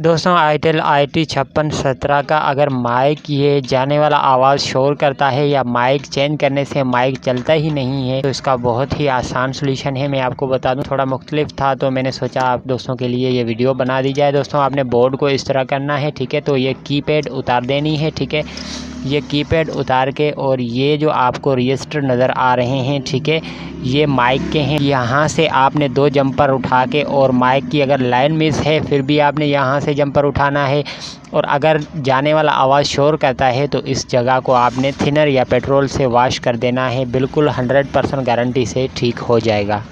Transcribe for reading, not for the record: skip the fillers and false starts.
दोस्तों itel IT5617 का अगर माइक ये जाने वाला आवाज़ शोर करता है या माइक चेंज करने से माइक चलता ही नहीं है, तो इसका बहुत ही आसान सॉल्यूशन है। मैं आपको बता दूं, थोड़ा मुख्तलिफ था तो मैंने सोचा आप दोस्तों के लिए ये वीडियो बना दी जाए। दोस्तों आपने बोर्ड को इस तरह करना है, ठीक है। तो ये कीपैड उतार देनी है, ठीक है। ये कीपैड उतार के और ये जो आपको रजिस्टर नज़र आ रहे हैं, ठीक है, ये माइक के हैं। यहाँ से आपने 2 जंपर उठा के, और माइक की अगर लाइन मिस है फिर भी आपने यहाँ से जंपर उठाना है। और अगर जाने वाला आवाज़ शोर करता है तो इस जगह को आपने थिनर या पेट्रोल से वॉश कर देना है। बिल्कुल 100% गारंटी से ठीक हो जाएगा।